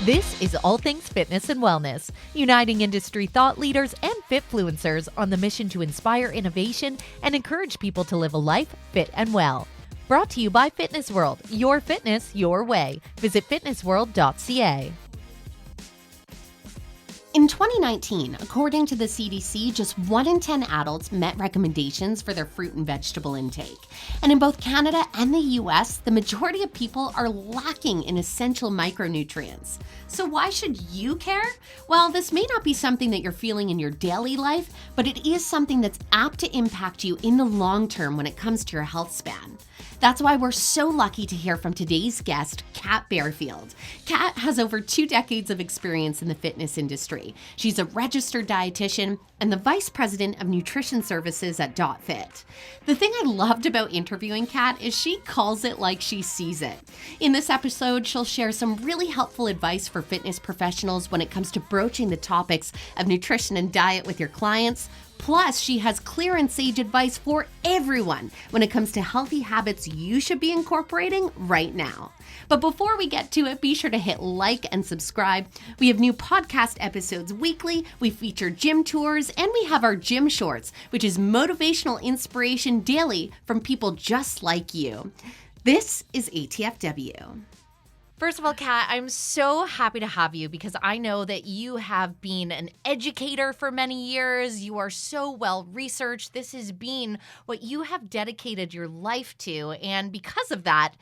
This is All Things Fitness and Wellness, uniting industry thought leaders and fitfluencers on the mission to inspire innovation and encourage people to live a life fit and well. Brought to you by Fitness World, your fitness, your way. Visit fitnessworld.ca. In 2019, according to the CDC, just 1 in 10 adults met recommendations for their fruit and vegetable intake. And in both Canada and the US, the majority of people are lacking in essential micronutrients. So why should you care? Well, this may not be something that you're feeling in your daily life, but it is something that's apt to impact you in the long term when it comes to your health span. That's why we're so lucky to hear from today's guest, Kat Barefield. Kat has over 2 decades of experience in the fitness industry. She's a registered dietitian and the vice president of nutrition services at .fit. The thing I loved about interviewing Kat is she calls it like she sees it. In this episode, she'll share some really helpful advice for fitness professionals when it comes to broaching the topics of nutrition and diet with your clients. Plus, she has clear and sage advice for everyone when it comes to healthy habits you should be incorporating right now. But before we get to it, be sure to hit like and subscribe. We have new podcast episodes weekly, we feature gym tours, and we have our gym shorts, which is motivational inspiration daily from people just like you. This is ATFW. First of all, Kat, I'm so happy to have you because I know that you have been an educator for many years. You are so well researched. This has been what you have dedicated your life to. And because of that,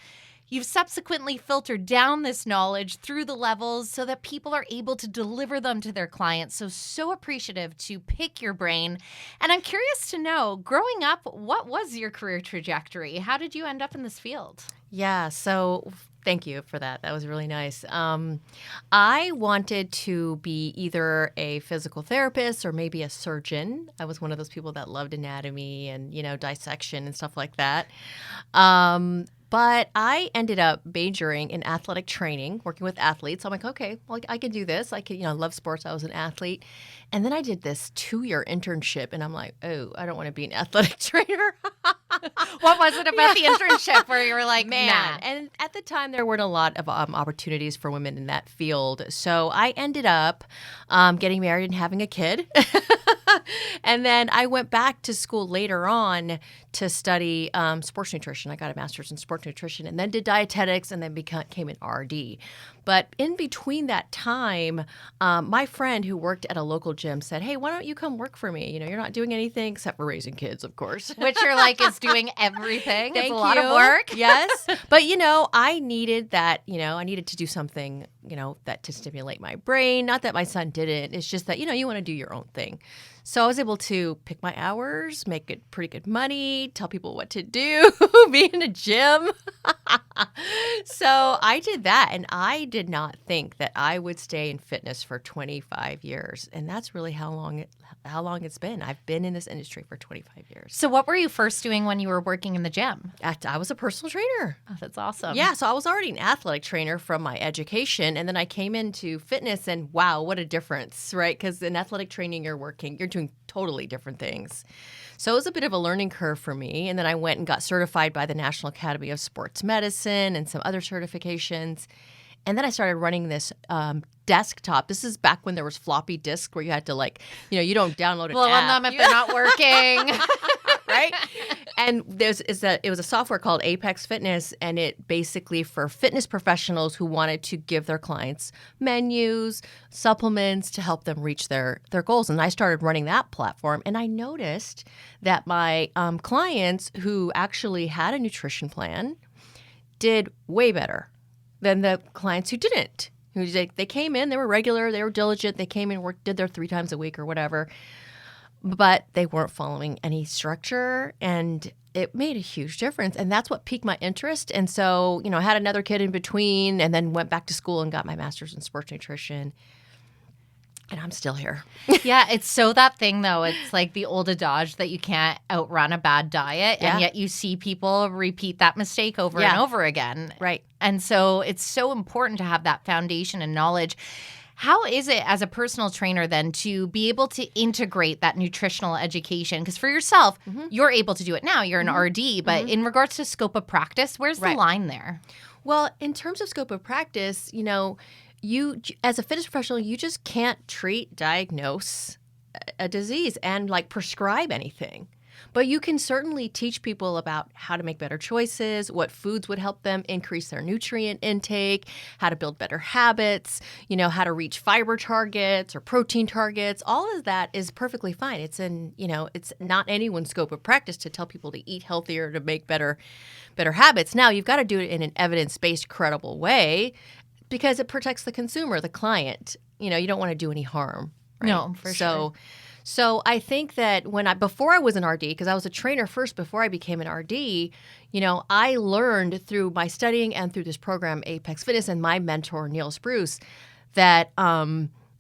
you've subsequently filtered down this knowledge through the levels so that people are able to deliver them to their clients. So appreciative to pick your brain. And I'm curious to know, growing up, what was your career trajectory? How did you end up in this field? Yeah, so thank you for that. That was really nice. I wanted to be either a physical therapist or maybe a surgeon. I was one of those people that loved anatomy and, dissection and stuff like that. But I ended up majoring in athletic training, working with athletes. I'm like, okay, well, I can do this. I can, love sports. I was an athlete. And then I did this 2-year internship, and I'm like, oh, I don't want to be an athletic trainer. What was it about the internship where you were like, man? Nah. And at the time, there weren't a lot of opportunities for women in that field. So I ended up getting married and having a kid. And then I went back to school later on to study sports nutrition. I got a master's in sports nutrition and then did dietetics and then became an RD. But in between that time, my friend who worked at a local gym said, hey, why don't you come work for me? You're not doing anything except for raising kids, of course. Which you're like is doing everything. Thank it's a you. lot of work. Yes. But, I needed that, I needed to do something, that to stimulate my brain. Not that my son didn't. It's just that, you want to do your own thing. So I was able to pick my hours, make pretty good money, tell people what to do, be in a gym. So I did that, and I did not think that I would stay in fitness for 25 years. And that's really how long it's been. I've been in this industry for 25 years. So what were you first doing when you were working in the gym? I was a personal trainer. Oh, that's awesome. Yeah, so I was already an athletic trainer from my education, and then I came into fitness, and wow, what a difference, right? Because in athletic training, you're doing totally different things. So it was a bit of a learning curve for me, and then I went and got certified by the National Academy of Sports Medicine and some other certifications. And then I started running this desktop. This is back when there was floppy disks where you had to you don't download an app. Them if they're not working. Right? And it was a software called Apex Fitness, and it basically for fitness professionals who wanted to give their clients menus, supplements to help them reach their goals. And I started running that platform, and I noticed that my clients who actually had a nutrition plan did way better than the clients who didn't. They came in, they were regular, they were diligent, they came in, did their 3 times a week or whatever, but they weren't following any structure, and it made a huge difference. And that's what piqued my interest. And so, I had another kid in between and then went back to school and got my master's in sports nutrition. And I'm still here. Yeah, it's so that thing, though. It's like the old adage that you can't outrun a bad diet, and yet you see people repeat that mistake over and over again. Right. And so it's so important to have that foundation and knowledge. How is it as a personal trainer then to be able to integrate that nutritional education? Because for yourself, you're able to do it now. You're an RD, but in regards to scope of practice, where's the line there? Well, in terms of scope of practice, you, as a fitness professional, you just can't diagnose a disease and like prescribe anything. But you can certainly teach people about how to make better choices, what foods would help them increase their nutrient intake, how to build better habits, how to reach fiber targets or protein targets. All of that is perfectly fine. It's it's not anyone's scope of practice to tell people to eat healthier, to make better habits. Now, you've got to do it in an evidence-based, credible way because it protects the consumer, the client. You don't want to do any harm. Right? No, for sure. So I think that before I was an RD, because I was a trainer first before I became an RD, I learned through my studying and through this program, Apex Fitness, and my mentor, Neil Spruce, that,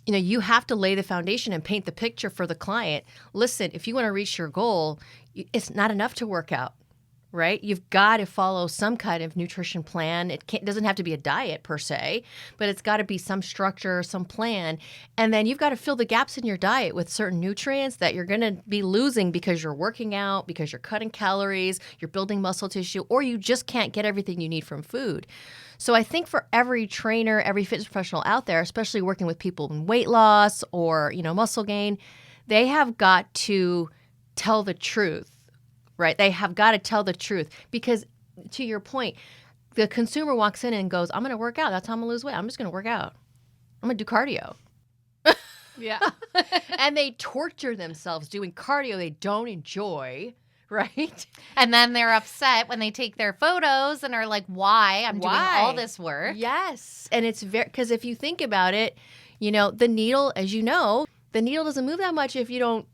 you have to lay the foundation and paint the picture for the client. Listen, if you want to reach your goal, it's not enough to work out. Right? You've got to follow some kind of nutrition plan. It doesn't have to be a diet per se, but it's got to be some structure, some plan. And then you've got to fill the gaps in your diet with certain nutrients that you're going to be losing because you're working out, because you're cutting calories, you're building muscle tissue, or you just can't get everything you need from food. So I think for every trainer, every fitness professional out there, especially working with people in weight loss or, muscle gain, they have got to tell the truth. Right? They have got to tell the truth because, to your point, the consumer walks in and goes, I'm going to work out. That's how I'm going to lose weight. I'm just going to work out. I'm going to do cardio. Yeah. And they torture themselves doing cardio they don't enjoy, right? And then they're upset when they take their photos and are like, why? I'm doing all this work. Yes. And it's because if you think about it, the needle, as you know, the needle doesn't move that much if you don't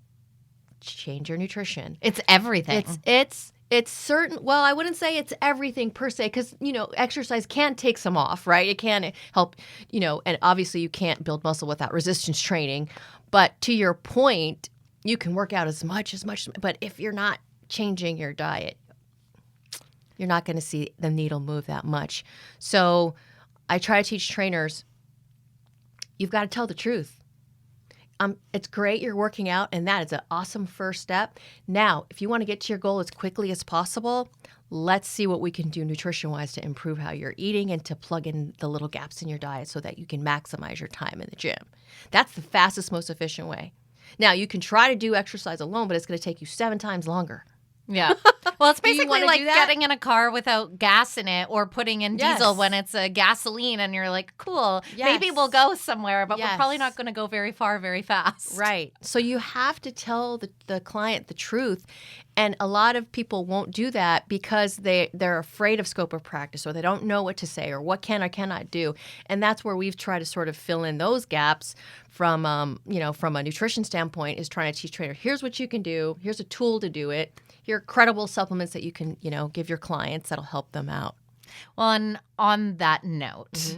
change your nutrition. It's everything. It's certain. Well, I wouldn't say it's everything per se because, exercise can take some off, right? It can help, and obviously you can't build muscle without resistance training. But to your point, you can work out as much. But if you're not changing your diet, you're not going to see the needle move that much. So I try to teach trainers, you've got to tell the truth. It's great you're working out, and that is an awesome first step. Now, if you want to get to your goal as quickly as possible, let's see what we can do nutrition-wise to improve how you're eating and to plug in the little gaps in your diet so that you can maximize your time in the gym. That's the fastest, most efficient way. Now, you can try to do exercise alone, but it's going to take you 7 times longer. Yeah. Well, it's basically like do that? getting in a car without gas in it or putting in diesel when it's a gasoline and you're like, cool, maybe we'll go somewhere, but we're probably not going to go very far very fast. Right. So you have to tell the client the truth. And a lot of people won't do that because they're afraid of scope of practice or they don't know what to say or what can or cannot do. And that's where we've tried to sort of fill in those gaps from, from a nutrition standpoint is trying to teach trainers, here's what you can do. Here's a tool to do it. Here are credible supplements that you can, give your clients that'll help them out. Well, and on that note,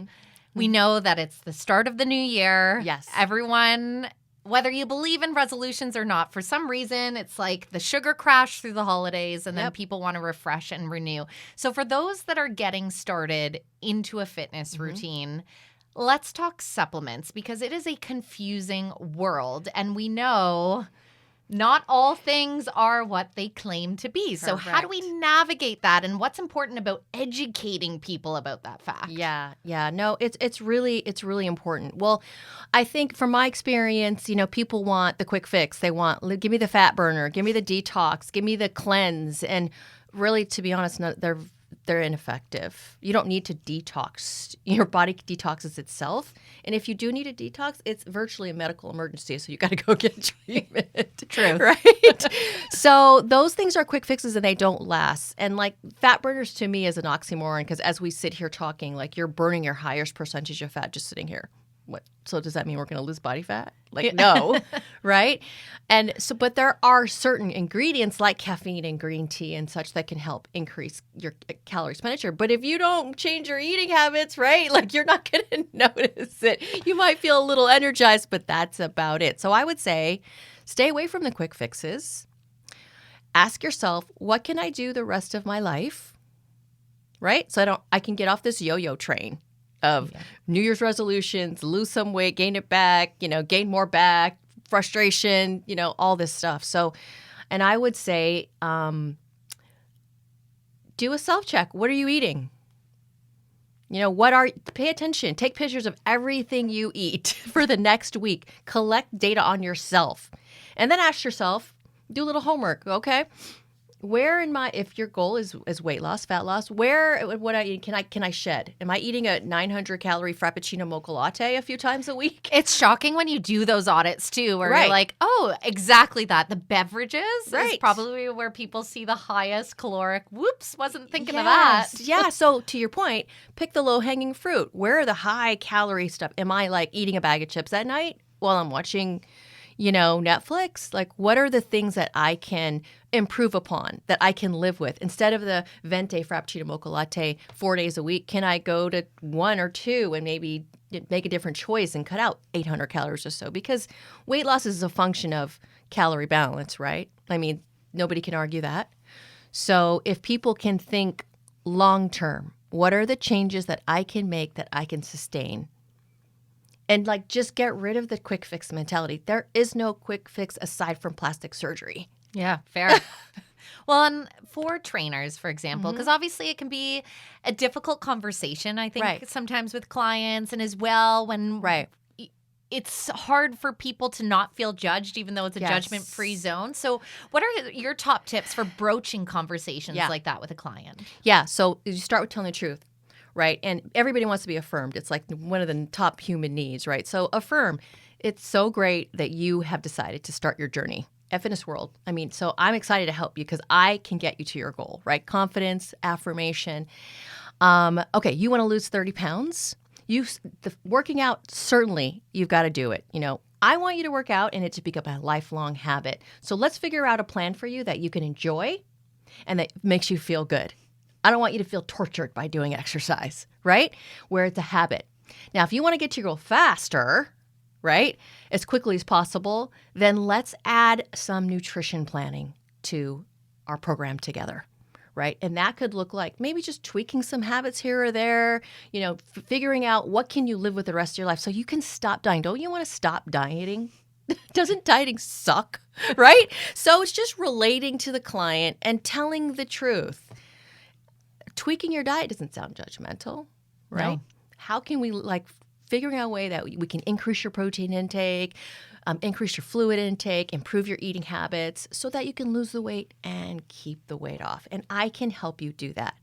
we know that it's the start of the new year. Yes. Everyone, whether you believe in resolutions or not, for some reason, it's like the sugar crash through the holidays and then people want to refresh and renew. So for those that are getting started into a fitness routine, let's talk supplements because it is a confusing world and we know not all things are what they claim to be. So how do we navigate that and what's important about educating people about that fact? Yeah. No, it's really important. Well, I think from my experience, people want the quick fix. They want, give me the fat burner, give me the detox, give me the cleanse. And really, to be honest, they're ineffective. You don't need to detox. Your body detoxes itself. And if you do need a detox, it's virtually a medical emergency. So you got to go get treatment. True. Right? So those things are quick fixes and they don't last. And like fat burners to me is an oxymoron because as we sit here talking, like you're burning your highest percentage of fat just sitting here. What? So does that mean we're going to lose body fat? Like, no, right? And so, but there are certain ingredients like caffeine and green tea and such that can help increase your calorie expenditure. But if you don't change your eating habits, right, like you're not going to notice it. You might feel a little energized, but that's about it. So I would say stay away from the quick fixes. Ask yourself, what can I do the rest of my life? Right? So I can get off this yo-yo train of New Year's resolutions, lose some weight, gain it back, gain more back, frustration, all this stuff. So, and I would say, do a self-check. What are you eating? Pay attention. Take pictures of everything you eat for the next week. Collect data on yourself. And then ask yourself, do a little homework, okay? If your goal is weight loss, fat loss, can I shed? Am I eating a 900 calorie Frappuccino mocha latte a few times a week? It's shocking when you do those audits too, where Right. you're like, oh, exactly that. The beverages is Right. probably where people see the highest caloric. Whoops, wasn't thinking of that. Yeah. So to your point, pick the low hanging fruit. Where are the high calorie stuff? Am I like eating a bag of chips at night while I'm watching, Netflix? Like, what are the things that I can improve upon, that I can live with? Instead of the Venti Frappuccino Mocha Latte 4 days a week, can I go to 1 or 2 and maybe make a different choice and cut out 800 calories or so? Because weight loss is a function of calorie balance, right? I mean, nobody can argue that. So if people can think long term, what are the changes that I can make that I can sustain? And just get rid of the quick fix mentality. There is no quick fix aside from plastic surgery. Yeah, fair. Well, and for trainers, for example, because obviously it can be a difficult conversation, I think, Right. sometimes with clients, and as well when it's hard for people to not feel judged, even though it's a Yes. judgment-free zone. So what are your top tips for broaching conversations Yeah. like that with a client? Yeah, so you start with telling the truth, right? And everybody wants to be affirmed. It's like one of the top human needs, right? So affirm. It's so great that you have decided to start your journey at Fitness World. I mean, so I'm excited to help you because I can get you to your goal, right? Confidence, affirmation. Okay, you want to lose 30 pounds? Working out, certainly you've got to do it. I want you to work out and it to become a lifelong habit. So let's figure out a plan for you that you can enjoy and that makes you feel good. I don't want you to feel tortured by doing exercise, right? Where it's a habit. Now, if you want to get to your goal faster, right, as quickly as possible, then let's add some nutrition planning to our program together, right? And that could look like maybe just tweaking some habits here or there, figuring out what can you live with the rest of your life so you can stop dieting. Don't you want to stop dieting? Doesn't dieting suck, right? So it's just relating to the client and telling the truth. Tweaking your diet doesn't sound judgmental, right? No. How can we figuring out a way that we can increase your protein intake, increase your fluid intake, improve your eating habits so that you can lose the weight and keep the weight off. And I can help you do that.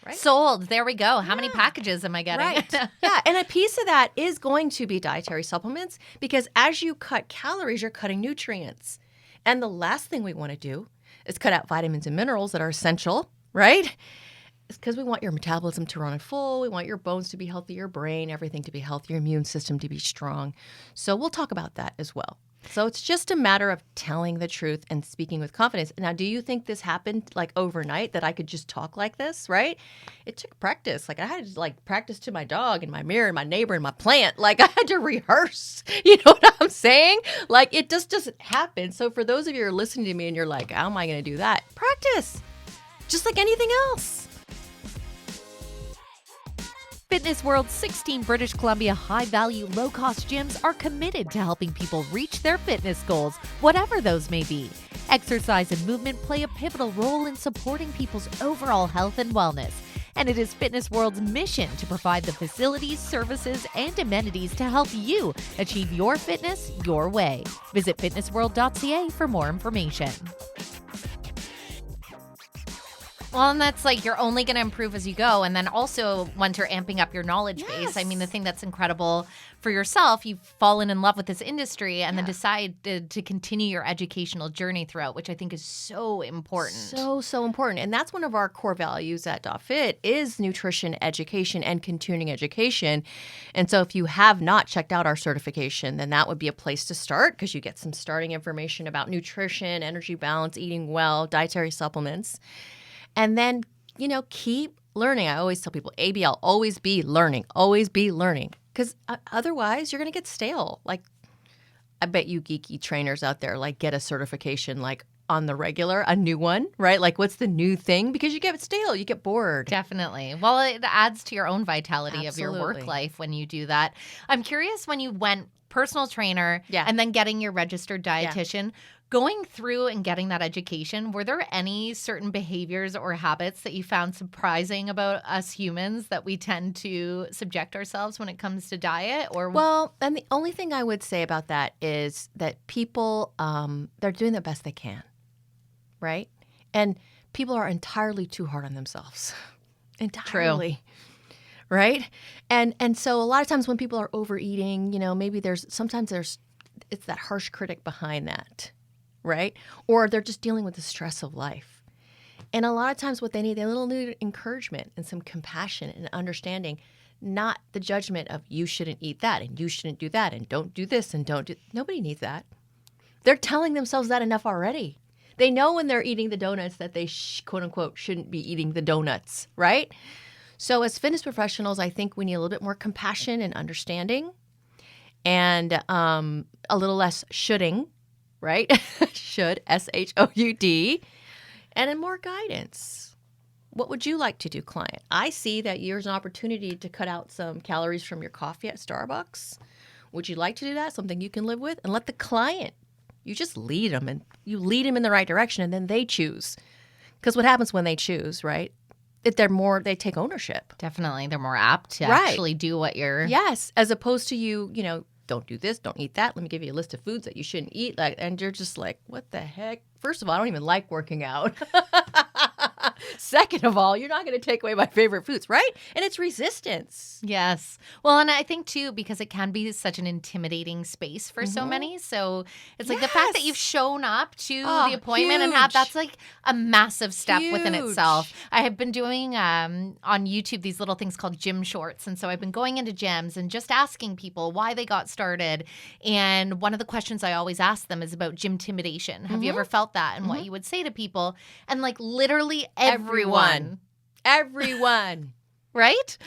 Right? Sold. There we go. How many packages am I getting? Right. Yeah. And a piece of that is going to be dietary supplements because as you cut calories, you're cutting nutrients. And the last thing we want to do is cut out vitamins and minerals that are essential, right? It's because we want your metabolism to run at full. We want your bones to be healthy, your brain, everything to be healthy, your immune system to be strong. So we'll talk about that as well. So it's just a matter of telling the truth and speaking with confidence. Now, do you think this happened overnight that I could just talk like this, right? It took practice. I had to practice to my dog and my mirror and my neighbor and my plant. I had to rehearse. You know what I'm saying? It just doesn't happen. So for those of you who are listening to me and you're like, how am I going to do that? Practice. Just like anything else. Fitness World's 16 British Columbia high-value, low-cost gyms are committed to helping people reach their fitness goals, whatever those may be. Exercise and movement play a pivotal role in supporting people's overall health and wellness, and it is Fitness World's mission to provide the facilities, services, and amenities to help you achieve your fitness your way. Visit fitnessworld.ca for more information. Well, and that's you're only going to improve as you go. And then also once you're amping up your knowledge base, I mean, the thing that's incredible for yourself, you've fallen in love with this industry and then decided to continue your educational journey throughout, which I think is so important. So important. And that's one of our core values at .fit is nutrition education and continuing education. And so if you have not checked out our certification, then that would be a place to start because you get some starting information about nutrition, energy balance, eating well, dietary supplements. And then, keep learning. I always tell people, ABL, always be learning. Because otherwise, you're going to get stale. I bet you geeky trainers out there, get a certification, on the regular, a new one, right? What's the new thing? Because you get stale. You get bored. Definitely. Well, it adds to your own vitality of your Absolutely. work life when you do that. I'm curious when you went personal trainer Yeah. and then getting your registered dietitian. Going through and getting that education, were there any certain behaviors or habits that you found surprising about us humans that we tend to subject ourselves when it comes to diet? Or Well, and the only thing I would say about that is that people, they're doing the best they can, right? And people are entirely too hard on themselves. Entirely. Right? And so a lot of times when people are overeating, maybe sometimes it's that harsh critic behind that, right? Or they're just dealing with the stress of life. And a lot of times what they need encouragement and some compassion and understanding, not the judgment of you shouldn't eat that and you shouldn't do that and don't do this and don't do. Nobody needs that. They're telling themselves that enough already. They know when they're eating the donuts that they quote unquote shouldn't be eating the donuts, right? So as fitness professionals, I think we need a little bit more compassion and understanding and a little less shoulding, right? Should, S-H-O-U-D, and then more guidance. What would you like to do, client? I see that here's an opportunity to cut out some calories from your coffee at Starbucks. Would you like to do that? Something you can live with? And let the client, you just lead them and you lead them in the right direction and then they choose. Because what happens when they choose, right? They take ownership. definitely, they're more apt to Right. actually do what you're. Yes, as opposed to you don't do this, don't eat that. Let me give you a list of foods that you shouldn't eat. And you're just like, what the heck? First of all, I don't even like working out. Second of all, you're not going to take away my favorite foods, right? And it's resistance. Yes. Well, and I think too, because it can be such an intimidating space for so Mhm. many. So it's like the fact that Yes. you've shown up to Oh, the appointment and huge. that's like a massive step within Huge. itself. I have been doing on YouTube these little things called gym shorts. And so I've been going into gyms and just asking people why they got started. And one of the questions I always ask them is about gym intimidation. Have you ever felt that? And what you would say to people. And like literally everyone. Everyone. Right?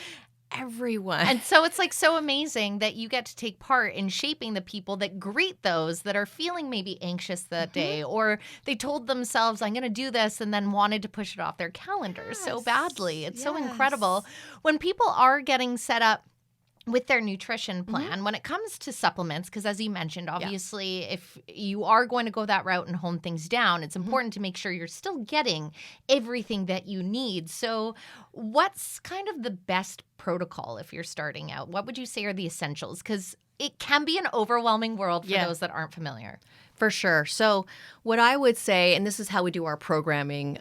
Everyone. And so it's like so amazing that you get to take part in shaping the people that greet those that are feeling maybe anxious that day, or they told themselves, I'm going to do this, and then wanted to push it off their calendar so Yes. badly. It's so Yes. incredible. When people are getting set up with their nutrition plan, when it comes to supplements, because as you mentioned, obviously, if you are going to go that route and hone things down, it's important to make sure you're still getting everything that you need. So what's kind of the best protocol if you're starting out? What would you say are the essentials? Because it can be an overwhelming world for those that aren't familiar. For sure. So what I would say, and this is how we do our programming,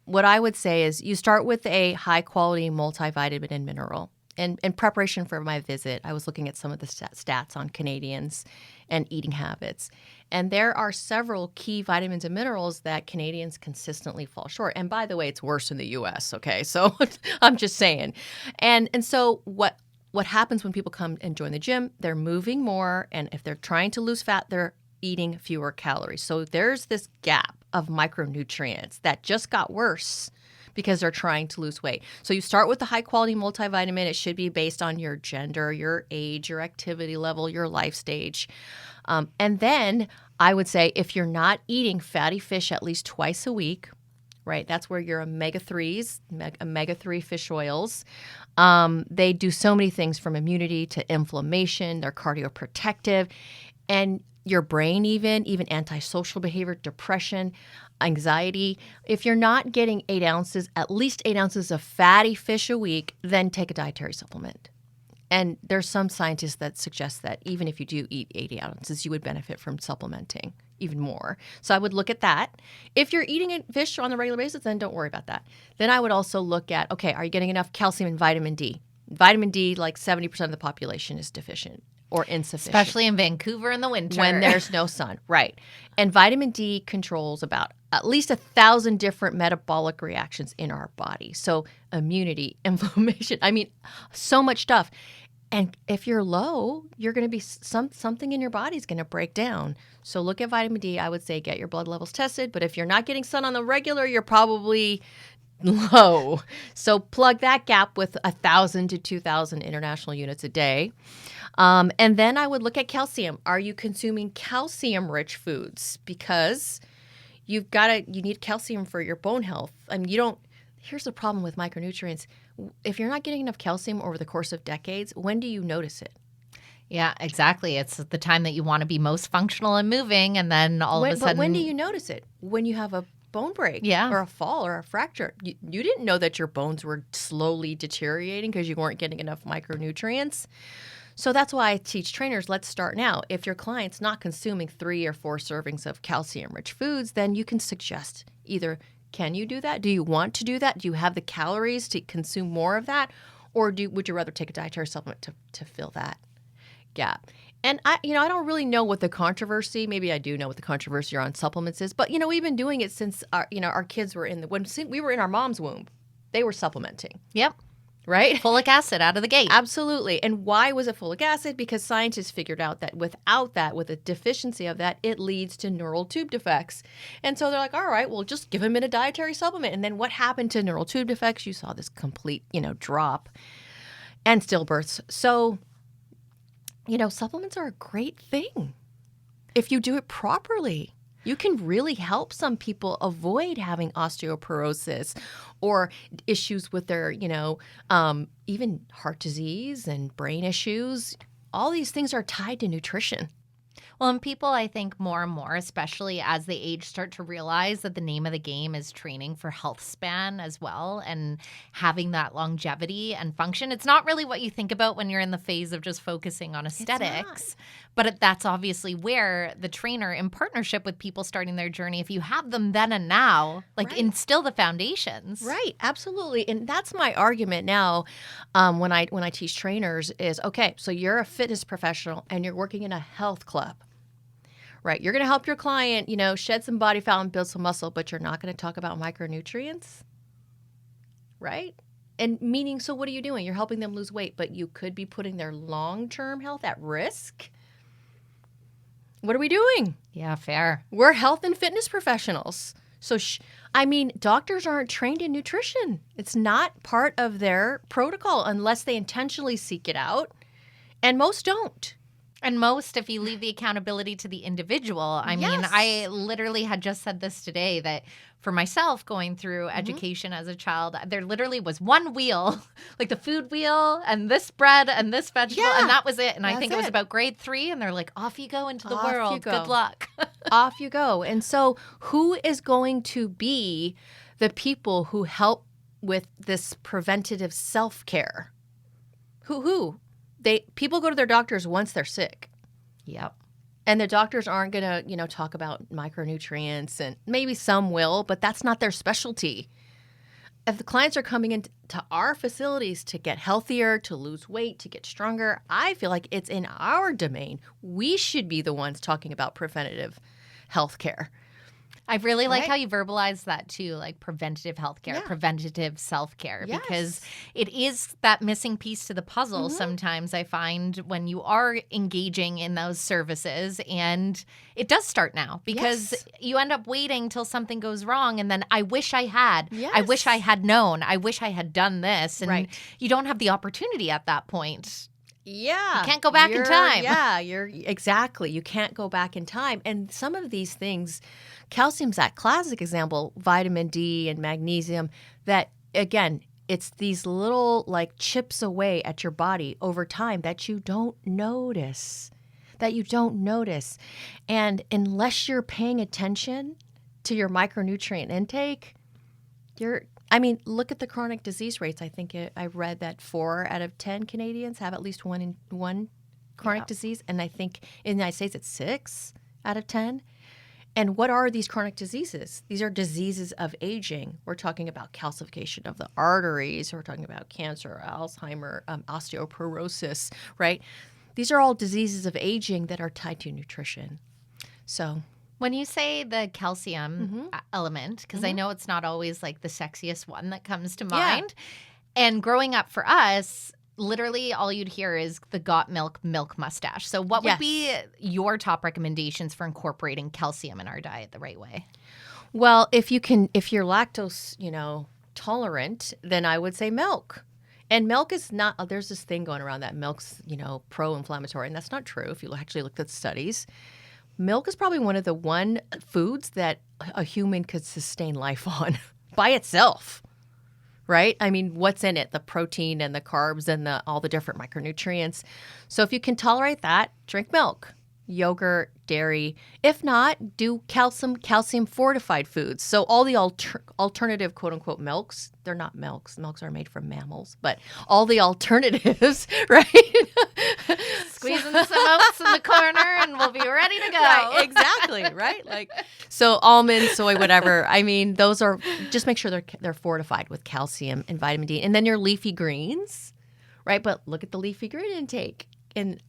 what I would say is you start with a high-quality multivitamin and mineral. And in preparation for my visit, I was looking at some of the stats on Canadians and eating habits. And there are several key vitamins and minerals that Canadians consistently fall short. And by the way, it's worse in the U.S., okay? So I'm just saying. And so what happens when people come and join the gym, they're moving more. And if they're trying to lose fat, they're eating fewer calories. So there's this gap of micronutrients that just got worse because they're trying to lose weight. So you start with the high-quality multivitamin. It should be based on your gender, your age, your activity level, your life stage. And then I would say if you're not eating fatty fish at least twice a week, right, that's where your omega-3s, omega-3 fish oils, they do so many things from immunity to inflammation. They're cardioprotective. And your brain even antisocial behavior, depression, anxiety. If you're not getting at least 8 ounces of fatty fish a week, then take a dietary supplement. And there's some scientists that suggest that even if you do eat 80 ounces, you would benefit from supplementing even more. So I would look at that. If you're eating fish on a regular basis, then don't worry about that. Then I would also look at, okay, are you getting enough calcium and vitamin D? Vitamin D, like 70% of the population is deficient or insufficient. Especially in Vancouver in the winter. When there's no sun, right. And vitamin D controls about at least 1,000 different metabolic reactions in our body. So immunity, inflammation, so much stuff. And if you're low, you're going to be something in your body is going to break down. So look at vitamin D. I would say get your blood levels tested. But if you're not getting sun on the regular, you're probably low. So plug that gap with 1,000 to 2,000 international units a day. And then I would look at calcium. Are you consuming calcium-rich foods? Because you need calcium for your bone health. Here's the problem with micronutrients. If you're not getting enough calcium over the course of decades, when do you notice it? Yeah, exactly. It's the time that you want to be most functional and moving, and then all of a sudden. But when do you notice it? When you have a bone break or a fall or a fracture. You didn't know that your bones were slowly deteriorating because you weren't getting enough micronutrients. So that's why I teach trainers, let's start now. If your client's not consuming 3 or 4 servings of calcium-rich foods, then you can suggest either, can you do that? Do you want to do that? Do you have the calories to consume more of that? Or would you rather take a dietary supplement to fill that gap? And I don't really know what the controversy, maybe I do know what the controversy on supplements is, but we've been doing it since our kids were when we were in our mom's womb. They were supplementing. Yep. Right? Folic acid out of the gate. Absolutely. And why was it folic acid? Because scientists figured out that without that, with a deficiency of that, it leads to neural tube defects. And so they're like, all right, well, just give them in a dietary supplement. And then what happened to neural tube defects? You saw this complete, drop and stillbirths. So, supplements are a great thing if you do it properly. You can really help some people avoid having osteoporosis or issues with their, even heart disease and brain issues. All these things are tied to nutrition. Well, and people, I think more and more, especially as they age, start to realize that the name of the game is training for health span as well and having that longevity and function. It's not really what you think about when you're in the phase of just focusing on aesthetics, but that's obviously where the trainer, in partnership with people starting their journey, if you have them then and now, instill the foundations. Right, absolutely. And that's my argument now when I teach trainers is, okay, so you're a fitness professional and you're working in a health club. Right. You're going to help your client, shed some body fat and build some muscle, but you're not going to talk about micronutrients. Right. And meaning, so what are you doing? You're helping them lose weight, but you could be putting their long-term health at risk. What are we doing? Yeah, fair. We're health and fitness professionals. So, doctors aren't trained in nutrition. It's not part of their protocol unless they intentionally seek it out. And most don't. And most, if you leave the accountability to the individual, I mean, I literally had just said this today that for myself going through education as a child, there literally was one wheel, like the food wheel and this bread and this vegetable, and that was it. And I think it was about grade 3, and they're like, off you go into the world. Good luck. Off you go. And so who is going to be the people who help with this preventative self-care? Who? People go to their doctors once they're sick. Yep. And the doctors aren't going to, talk about micronutrients, and maybe some will, but that's not their specialty. If the clients are coming into our facilities to get healthier, to lose weight, to get stronger, I feel like it's in our domain. We should be the ones talking about preventative health care. I really like how you verbalize that too, like preventative healthcare, preventative self-care, because it is that missing piece to the puzzle sometimes I find when you are engaging in those services, and it does start now because you end up waiting till something goes wrong, and then I wish I had, I wish I had known, I wish I had done this, and you don't have the opportunity at that point. Yeah. You can't go back in time. Yeah, exactly. You can't go back in time. And some of these things, calcium's that classic example, vitamin D and magnesium, that, again, it's these little chips away at your body over time that you don't notice. And unless you're paying attention to your micronutrient intake, look at the chronic disease rates. I think I read that 4 out of 10 Canadians have at least one chronic disease. And I think in the United States, it's 6 out of 10. And what are these chronic diseases? These are diseases of aging. We're talking about calcification of the arteries. We're talking about cancer, Alzheimer, osteoporosis, right? These are all diseases of aging that are tied to nutrition. So when you say the calcium element, because I know it's not always the sexiest one that comes to mind, and growing up for us, literally all you'd hear is the got milk mustache. So what would be your top recommendations for incorporating calcium in our diet the right way? Well, if you're lactose, tolerant, then I would say milk. And milk is not, there's this thing going around that milk's, pro-inflammatory, and that's not true if you actually looked at studies. Milk is probably one of the foods that a human could sustain life on by itself, right? I mean, what's in it? The protein and the carbs and all the different micronutrients. So if you can tolerate that, drink milk, yogurt, dairy. If not, do calcium fortified foods. So all the alternative quote unquote milks, they're not milks. Milks are made from mammals, but all the alternatives, right? Squeezing some oats in the corner and we'll be ready to go. Right, exactly, right? Like, so almonds, soy, whatever. I mean, those are, just make sure they're fortified with calcium and vitamin D. And then your leafy greens, right? But look at the leafy green intake. In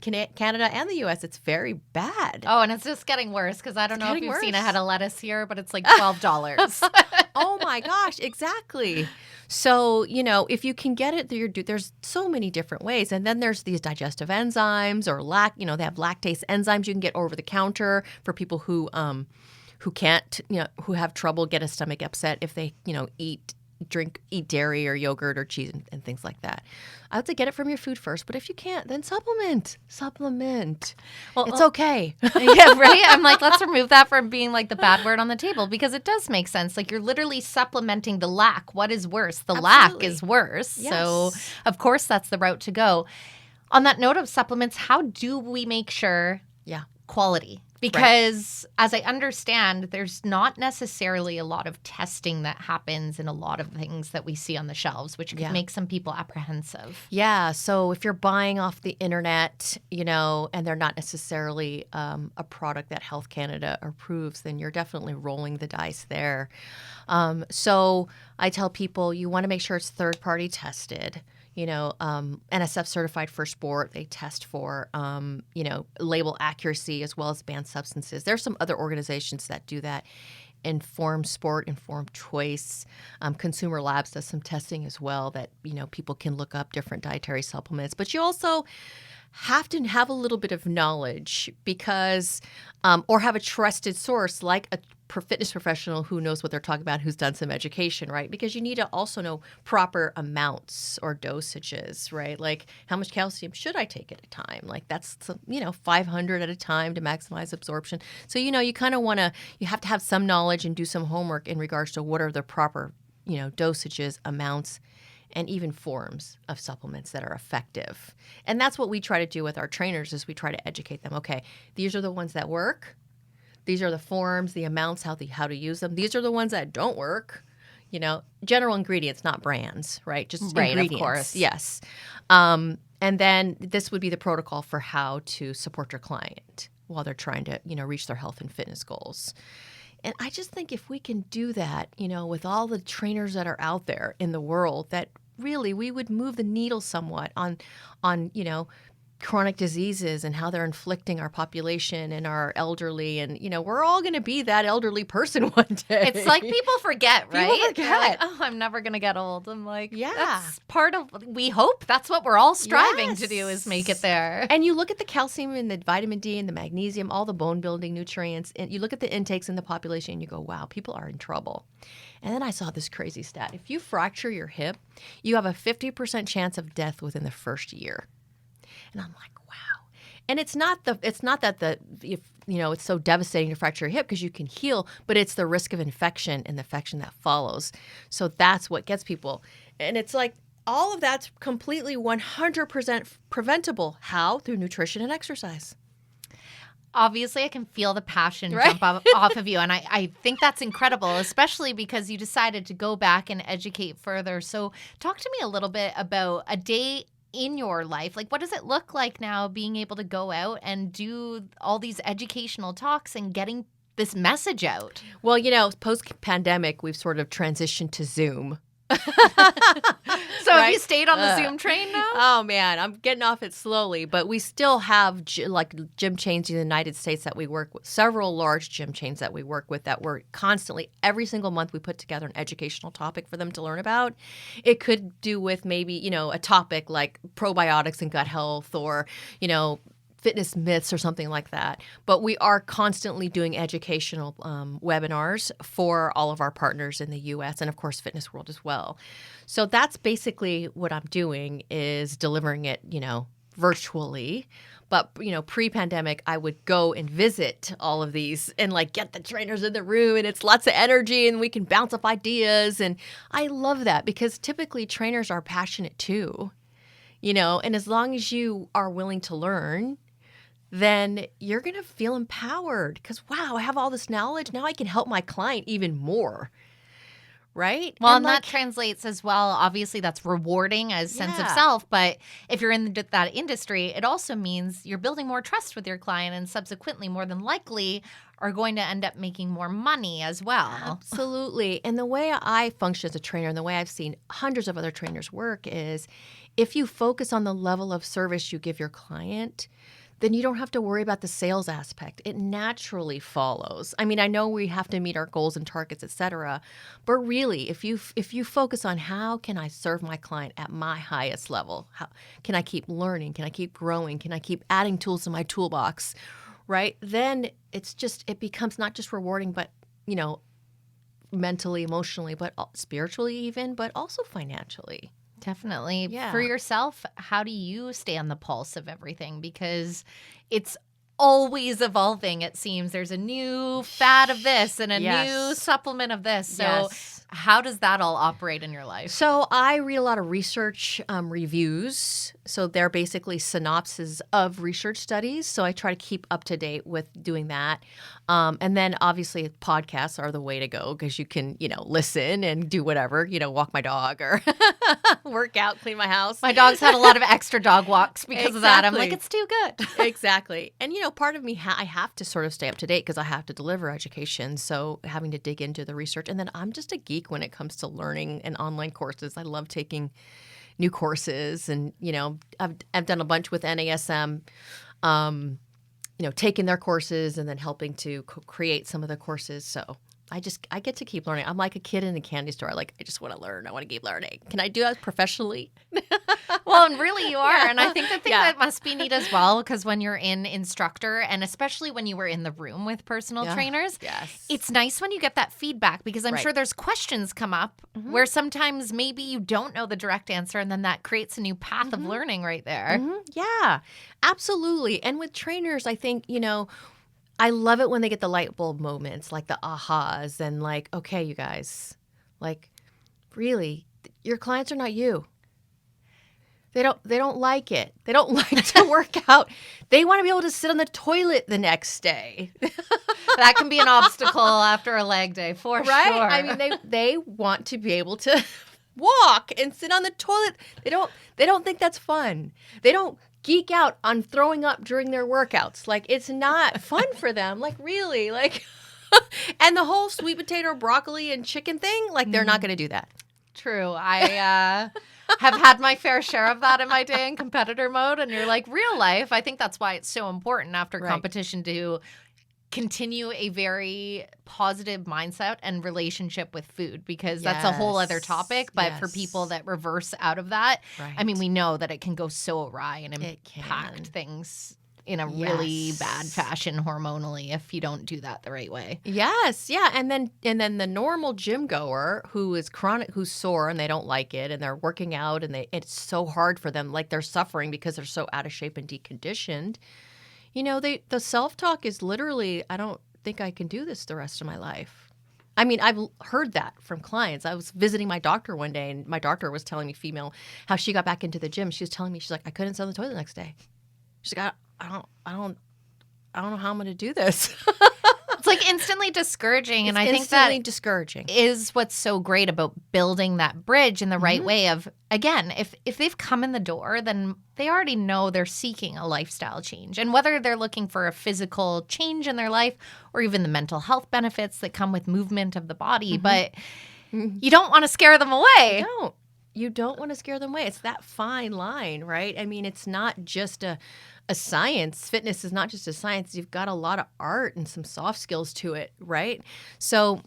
Canada and the U.S., it's very bad. Oh, and it's just getting worse because I don't know if you've seen a head of lettuce here, but it's like $12. Oh my gosh, exactly. So, you know, if you can get it, there's so many different ways. And then there's these digestive enzymes or they have lactase enzymes you can get over the counter for people who can't, who have trouble, get a stomach upset if they, eat dairy or yogurt or cheese and things like that. I would say get it from your food first, but if you can't, then supplement. Well, it's okay. Yeah, right? I'm like, let's remove that from being like the bad word on the table because it does make sense. Like you're literally supplementing the lack. What is worse? The lack is worse. Yes. So, of course, that's the route to go. On that note of supplements, how do we make sure quality? Because as I understand, there's not necessarily a lot of testing that happens in a lot of things that we see on the shelves, which could make some people apprehensive. Yeah. So if you're buying off the internet, and they're not necessarily a product that Health Canada approves, then you're definitely rolling the dice there. So I tell people you want to make sure it's third-party tested. NSF certified for sport. They test for, label accuracy as well as banned substances. There's some other organizations that do that. Informed Sport, Informed Choice. Consumer Labs does some testing as well that, people can look up different dietary supplements. But you also have to have a little bit of knowledge because, or have a trusted source like a fitness professional who knows what they're talking about, who's done some education, right? Because you need to also know proper amounts or dosages, right? Like how much calcium should I take at a time? Like that's, 500 at a time to maximize absorption. So, you kind of you have to have some knowledge and do some homework in regards to what are the proper, dosages, amounts, and even forms of supplements that are effective. And that's what we try to do with our trainers is we try to educate them. Okay, these are the ones that work. These are the forms, the amounts, how to use them. These are the ones that don't work. General ingredients, not brands, right? Just ingredients. Of course. Yes. And then this would be the protocol for how to support your client while they're trying to, reach their health and fitness goals. And I just think if we can do that, with all the trainers that are out there in the world, that really we would move the needle somewhat on chronic diseases and how they're inflicting our population and our elderly. And, we're all going to be that elderly person one day. It's like people forget, right? People forget. Like, oh, I'm never going to get old. I'm like, yeah. That's part of, we hope that's what we're all striving to do is make it there. And you look at the calcium and the vitamin D and the magnesium, all the bone building nutrients, and you look at the intakes in the population and you go, wow, people are in trouble. And then I saw this crazy stat. If you fracture your hip, you have a 50% chance of death within the first year. And I'm like, wow. And it's not that it's so devastating to fracture your hip because you can heal, but it's the risk of infection and the infection that follows. So that's what gets people. And it's like all of that's completely 100% preventable. How? Through nutrition and exercise. Obviously, I can feel the passion jump off of you. And I think that's incredible, especially because you decided to go back and educate further. So talk to me a little bit about a day in your life. Like, what does it look like now being able to go out and do all these educational talks and getting this message out? Well, post-pandemic, we've sort of transitioned to Zoom. So have you stayed on the Zoom train now? Oh, man, I'm getting off it slowly. But we still have gym chains in the United States that we work with, several large gym chains that we work with that we're constantly, every single month, we put together an educational topic for them to learn about. It could do with maybe, a topic like probiotics and gut health or, fitness myths or something like that. But we are constantly doing educational webinars for all of our partners in the U.S. and, of course, Fitness World as well. So that's basically what I'm doing is delivering it, virtually. But, pre-pandemic, I would go and visit all of these and like get the trainers in the room, and it's lots of energy and we can bounce off ideas. And I love that because typically trainers are passionate too, and as long as you are willing to learn, then you're going to feel empowered because, wow, I have all this knowledge. Now I can help my client even more. Right? Well, and that translates as well. Obviously, that's rewarding as sense of self. But if you're in that industry, it also means you're building more trust with your client and subsequently, more than likely, are going to end up making more money as well. Absolutely. And the way I function as a trainer and the way I've seen hundreds of other trainers work is if you focus on the level of service you give your client, then you don't have to worry about the sales aspect. It naturally follows. I mean, I know we have to meet our goals and targets, et cetera, but really, if you focus on how can I serve my client at my highest level, how can I keep learning, can I keep growing, can I keep adding tools to my toolbox, right? Then it becomes not just rewarding, but mentally, emotionally, but spiritually even, but also financially. Definitely. Yeah. For yourself, how do you stay on the pulse of everything? Because it's always evolving, it seems. There's a new fad of this and a new supplement of this. So how does that all operate in your life? So I read a lot of research reviews. So they're basically synopses of research studies. So I try to keep up to date with doing that. And then obviously podcasts are the way to go because you can, listen and do whatever, walk my dog or work out, clean my house. My dog's had a lot of extra dog walks because of that. I'm like, it's too good. Exactly. And, part of me, I have to sort of stay up to date because I have to deliver education. So having to dig into the research. And then I'm just a geek when it comes to learning and online courses. I love taking new courses. And, I've done a bunch with NASM, taking their courses and then helping to create some of the courses. So I get to keep learning. I'm like a kid in a candy store. Like, I just want to learn. I want to keep learning. Can I do that professionally? Well, and really you are. And I think the thing that must be neat as well, because when you're in instructor, and especially when you were in the room with personal trainers, it's nice when you get that feedback because I'm sure there's questions come up where sometimes maybe you don't know the direct answer, and then that creates a new path of learning right there. Yeah, absolutely. And with trainers, I think, I love it when they get the light bulb moments, like the ahas and like, okay, you guys, like, really, your clients are not you. They don't like it. They don't like to work out. They want to be able to sit on the toilet the next day. That can be an obstacle after a leg day, for sure. I mean, they want to be able to walk and sit on the toilet. They don't think that's fun. They don't geek out on throwing up during their workouts. Like, it's not fun for them. Like, really, like, and the whole sweet potato, broccoli, and chicken thing, like, they're not going to do that. True. I have had my fair share of that in my day in competitor mode. And you're like, real life, I think that's why it's so important after competition to continue a very positive mindset and relationship with food, because that's a whole other topic. But for people that reverse out of that, I mean, we know that it can go so awry and impact things in a really bad fashion hormonally if you don't do that the right way. Yes, yeah. And then the normal gym goer who is chronic, who's sore and they don't like it and they're working out and it's so hard for them, like they're suffering because they're so out of shape and deconditioned. The self-talk is literally, I don't think I can do this the rest of my life. I mean, I've heard that from clients. I was visiting my doctor one day and my doctor was telling me, female, how she got back into the gym. She was telling me, she's like, I couldn't sit on the toilet the next day. She's like, I don't know how I'm going to do this. It's like instantly discouraging. And I think that discouraging is what's so great about building that bridge in the right way of, again, if they've come in the door, then they already know they're seeking a lifestyle change. And whether they're looking for a physical change in their life or even the mental health benefits that come with movement of the body, but you don't want to scare them away. You don't want to scare them away. It's that fine line, right? I mean, it's not just a science. Fitness is not just a science. You've got a lot of art and some soft skills to it, right? So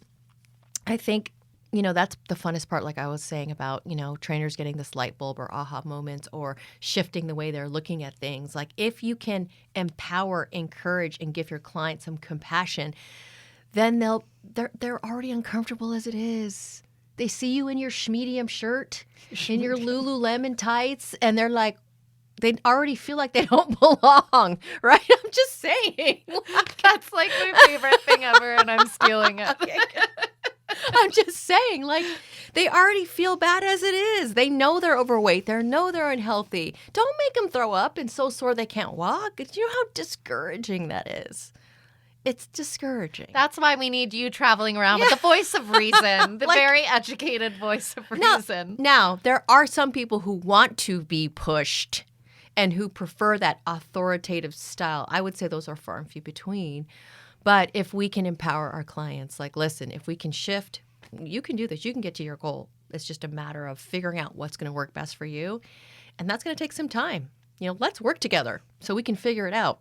I think, that's the funnest part, like I was saying about, trainers getting this light bulb or aha moments or shifting the way they're looking at things. Like, if you can empower, encourage, and give your client some compassion, then they're already uncomfortable as it is. They see you in your schmedium shirt, in your Lululemon tights, and they're like, they already feel like they don't belong, right? I'm just saying. That's like my favorite thing ever, and I'm stealing it. Okay, I'm just saying, like, they already feel bad as it is. They know they're overweight. They know they're unhealthy. Don't make them throw up and so sore they can't walk. Do you know how discouraging that is? It's discouraging. That's why we need you traveling around with the voice of reason, the Like- very educated voice of reason. Now, there are some people who want to be pushed and who prefer that authoritative style. I would say those are far and few between. But if we can empower our clients, like, listen, if we can shift, you can do this. You can get to your goal. It's just a matter of figuring out what's going to work best for you. And that's going to take some time. Let's work together so we can figure it out.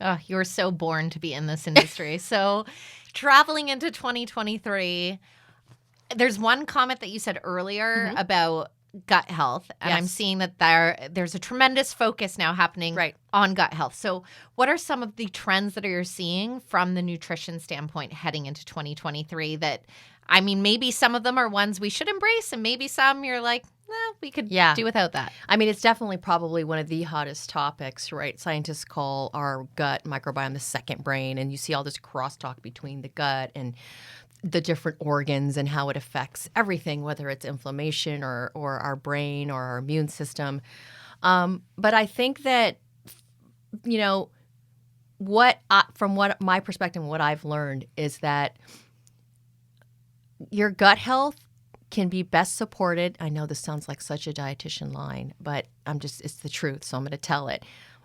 Oh, you're so born to be in this industry. So traveling into 2023, there's one comment that you said earlier about gut health, and I'm Yes. seeing that there's a tremendous focus now happening on gut health. So what are some of the trends that you're seeing from the nutrition standpoint heading into 2023 that, I mean, maybe some of them are ones we should embrace, and maybe some you're like, we could do without that. I mean, it's definitely probably one of the hottest topics, right? Scientists call our gut microbiome the second brain, and you see all this crosstalk between the gut and the different organs and how it affects everything, whether it's inflammation or our brain or our immune system. But I think that, from what my perspective and what I've learned is that your gut health can be best supported. I know this sounds like such a dietitian line, but it's the truth, so I'm going to tell it.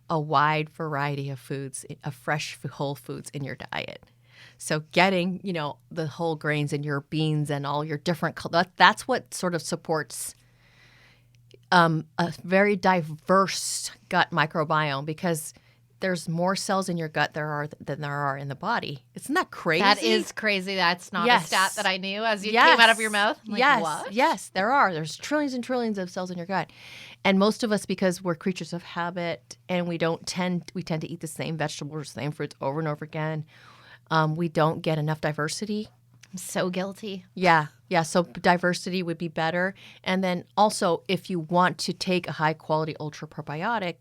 A wide variety of foods, of fresh whole foods in your diet. So getting, the whole grains in your beans and all your different, that's what sort of supports a very diverse gut microbiome, because there's more cells in your gut than there are in the body. Isn't that crazy? That is crazy. That's not a stat that I knew as you came out of your mouth. I'm like, what? Yes, there are. There's trillions and trillions of cells in your gut. And most of us, because we're creatures of habit and we tend to eat the same vegetables, same fruits over and over again, we don't get enough diversity. I'm so guilty. Yeah. So diversity would be better. And then also, if you want to take a high quality ultra probiotic,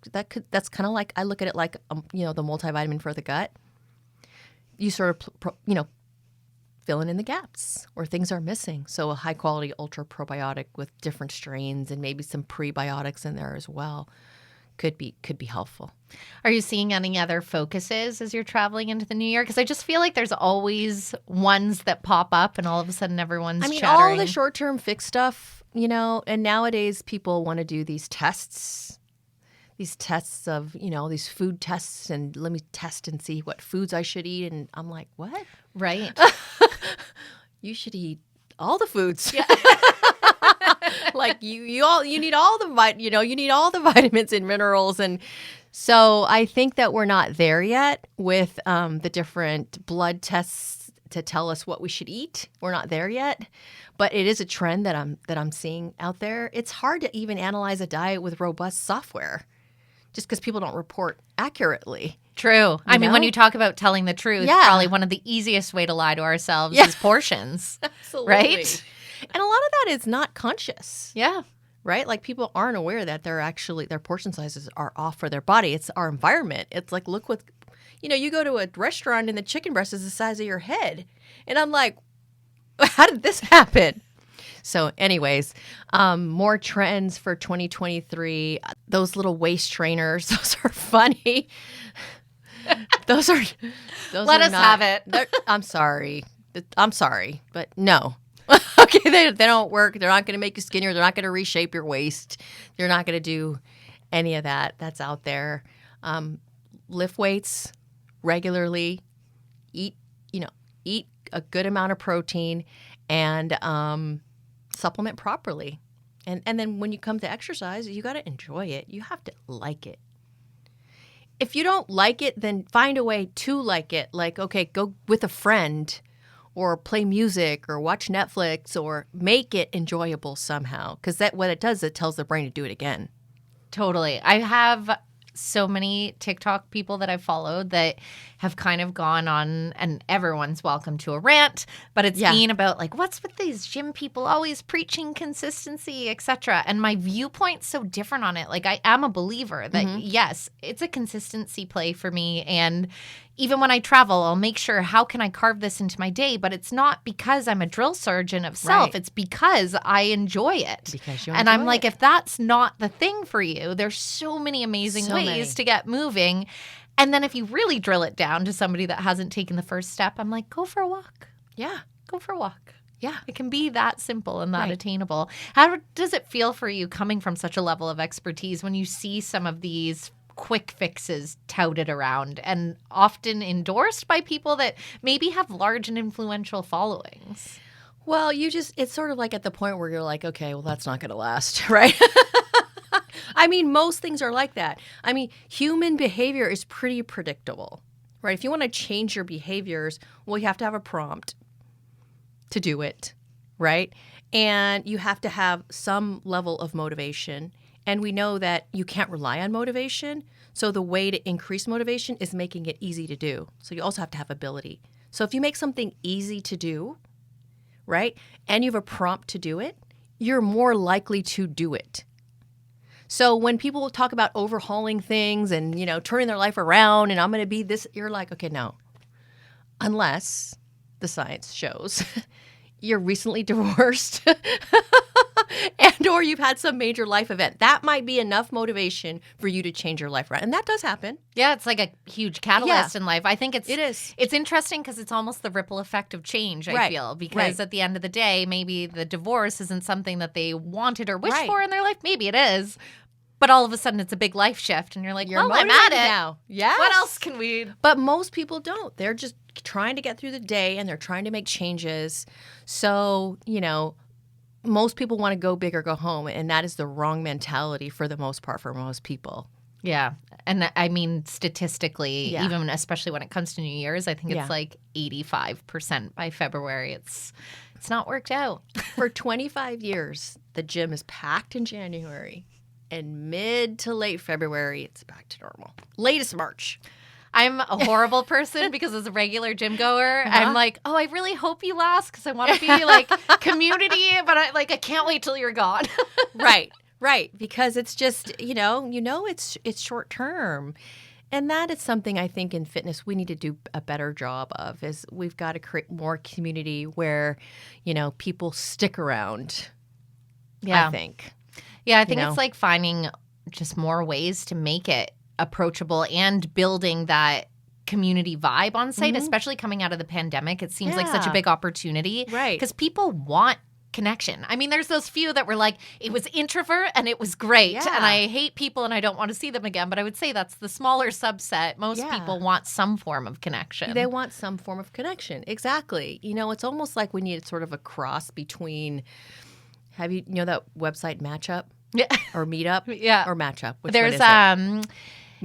that's kind of like, I look at it like the multivitamin for the gut. You sort of filling in the gaps where things are missing. So a high quality ultra probiotic with different strains and maybe some prebiotics in there as well could be helpful. Are you seeing any other focuses as you're traveling into the new year? Because I just feel like there's always ones that pop up and all of a sudden everyone's chattering. All the short-term fix stuff, and nowadays people want to do these tests of, these food tests, and let me test and see what foods I should eat. And I'm like, what? Right. You should eat all the foods. Yeah. Like you need all the you need all the vitamins and minerals. And so I think that we're not there yet with the different blood tests to tell us what we should eat. We're not there yet, but it is a trend that I'm seeing out there. It's hard to even analyze a diet with robust software, just because people don't report accurately. True. I mean, when you talk about telling the truth, probably one of the easiest way to lie to ourselves is portions. Absolutely. Right? And a lot of that is not conscious. Yeah. Right? Like, people aren't aware that their portion sizes are off for their body. It's our environment. It's like, look what, you go to a restaurant and the chicken breast is the size of your head. And I'm like, how did this happen? So anyways, more trends for 2023. Those little waist trainers, those are funny. Those Let us have it. I'm sorry, but no. Okay, they don't work. They're not going to make you skinnier. They're not going to reshape your waist. They're not going to do any of that. That's out there. Lift weights regularly. Eat a good amount of protein, and supplement properly. And then when you come to exercise, you got to enjoy it. You have to like it. If you don't like it, then find a way to like it. Like, okay, go with a friend or play music or watch Netflix or make it enjoyable somehow. Because what it does, it tells the brain to do it again. Totally. I have so many TikTok people that I've followed that have kind of gone on, and everyone's welcome to a rant, but it's been about like, what's with these gym people always preaching consistency, etc. And my viewpoint's so different on it. Like, I am a believer that yes, it's a consistency play for me. And even when I travel, I'll make sure, how can I carve this into my day? But it's not because I'm a drill surgeon of self. Right. It's because I enjoy it. Because you and I'm enjoy like, it. if that's not the thing for you, there's so many amazing ways to get moving. And then if you really drill it down to somebody that hasn't taken the first step, I'm like, go for a walk. Yeah. Go for a walk. Yeah. It can be that simple and that attainable. How does it feel for you coming from such a level of expertise when you see some of these quick fixes touted around and often endorsed by people that maybe have large and influential followings? Well, it's sort of like at the point where you're like, okay, well, that's not going to last, right? I mean, most things are like that. I mean, human behavior is pretty predictable, right? If you want to change your behaviors, well, you have to have a prompt to do it, right? And you have to have some level of motivation. And we know that you can't rely on motivation. So the way to increase motivation is making it easy to do. So you also have to have ability. So if you make something easy to do, right, and you have a prompt to do it, you're more likely to do it. So when people talk about overhauling things and, turning their life around and I'm going to be this, you're like, okay, no. Unless the science shows you're recently divorced and or you've had some major life event. That might be enough motivation for you to change your life around. And that does happen. Yeah, it's like a huge catalyst in life. I think it is. It's interesting because it's almost the ripple effect of change, I feel. Because at the end of the day, maybe the divorce isn't something that they wanted or wished for in their life. Maybe it is. But all of a sudden, it's a big life shift. And you're like, well, I'm at it now. Yes. What else can we... But most people don't. They're just trying to get through the day and they're trying to make changes. So, most people want to go big or go home. And that is the wrong mentality for the most part for most people. Yeah. And I mean, statistically, even especially when it comes to New Year's, I think it's like 85% by February. It's not worked out. For 25 years, the gym is packed in January. And mid to late February, it's back to normal. Latest March. I'm a horrible person because as a regular gym goer, I'm like, oh, I really hope you last because I want to be like community, but I can't wait till you're gone. Right. Because it's just, it's short term. And that is something I think in fitness we need to do a better job of is we've got to create more community where, people stick around, I think. Yeah, I think it's like finding just more ways to make it approachable and building that community vibe on site, especially coming out of the pandemic. It seems like such a big opportunity. Right. Because people want connection. I mean, there's those few that were like, it was introvert and it was great. Yeah. And I hate people and I don't want to see them again. But I would say that's the smaller subset. Most people want some form of connection. They want some form of connection. Exactly. It's almost like we need sort of a cross between... Have you that website Matchup? Yeah. Or Meetup? Yeah. Or Matchup? Which There's one is it?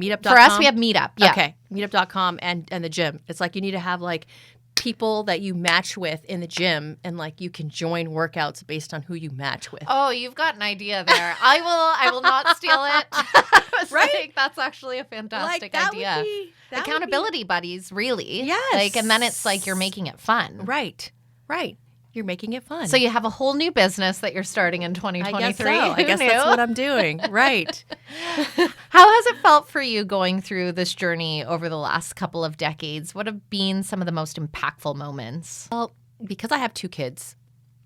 Meetup.com? For us, we have Meetup. Yeah. Okay. Meetup.com and the gym. It's like you need to have like people that you match with in the gym and like you can join workouts based on who you match with. Oh, you've got an idea there. I will not steal it. Right? That's actually a fantastic idea. Accountability buddies, really. Yes. And then it's like you're making it fun. Right. You're making it fun. So you have a whole new business that you're starting in 2023. I guess that's what I'm doing. Right. How has it felt for you going through this journey over the last couple of decades? What have been some of the most impactful moments? Well, because I have 2 kids,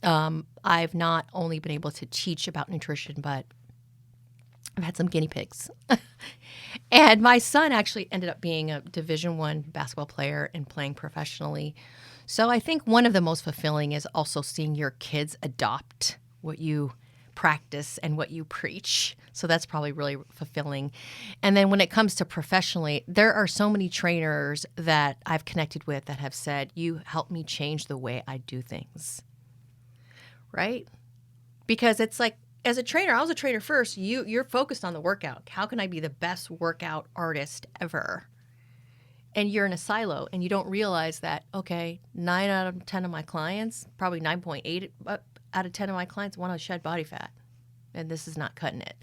I've not only been able to teach about nutrition, but I've had some guinea pigs. And my son actually ended up being a Division I basketball player and playing professionally. So I think one of the most fulfilling is also seeing your kids adopt what you practice and what you preach. So that's probably really fulfilling. And then when it comes to professionally, there are so many trainers that I've connected with that have said, you helped me change the way I do things. Right? Because it's like, as a trainer, I was a trainer first. You're focused on the workout. How can I be the best workout artist ever? And you're in a silo and you don't realize that, okay, 9 out of 10 of my clients, probably 9.8 out of 10 of my clients want to shed body fat. And this is not cutting it.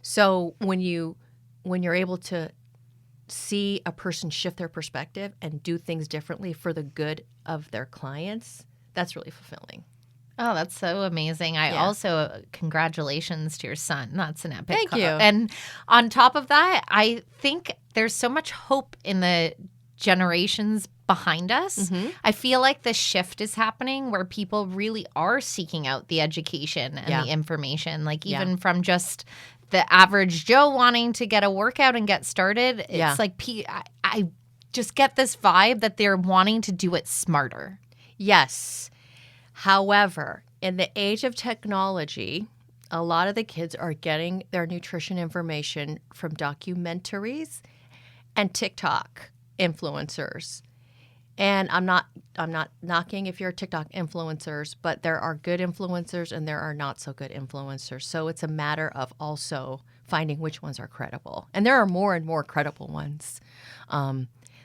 So when you when you're able to see a person shift their perspective and do things differently for the good of their clients, that's really fulfilling. Oh, that's so amazing. I Yeah. also, congratulations to your son. That's an epic. Thank you. And on top of that, I think there's so much hope in the generations behind us. I feel like the shift is happening where people really are seeking out the education and the information, like even from just the average Joe wanting to get a workout and get started. It's like I just get this vibe that they're wanting to do it smarter. Yes. However, in the age of technology, a lot of the kids are getting their nutrition information from documentaries and TikTok influencers. And I'm not knocking if you're TikTok influencers, but there are good influencers and there are not so good influencers. So it's a matter of also finding which ones are credible. And there are more and more credible ones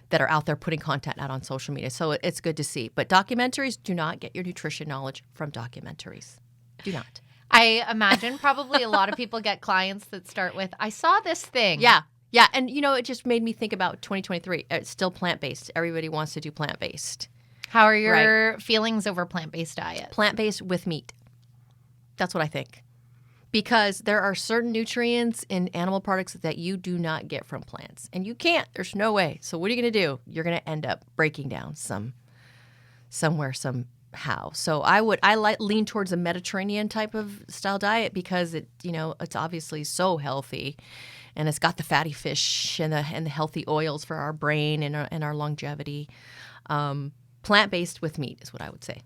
that are out there putting content out on social media. So it's good to see. But documentaries, do not get your nutrition knowledge from documentaries. Do not. I imagine probably a lot of people get clients that start with, I saw this thing. Yeah. Yeah. And, it just made me think about 2023. It's still plant-based. Everybody wants to do plant-based. How are your feelings over plant-based diet? Plant-based with meat. That's what I think. Because there are certain nutrients in animal products that you do not get from plants. And you can't. There's no way. So what are you going to do? You're going to end up breaking down somewhere, somehow. So I lean towards a Mediterranean type of style diet because it's obviously so healthy. And it's got the fatty fish and the healthy oils for our brain and our longevity. Plant-based with meat is what I would say.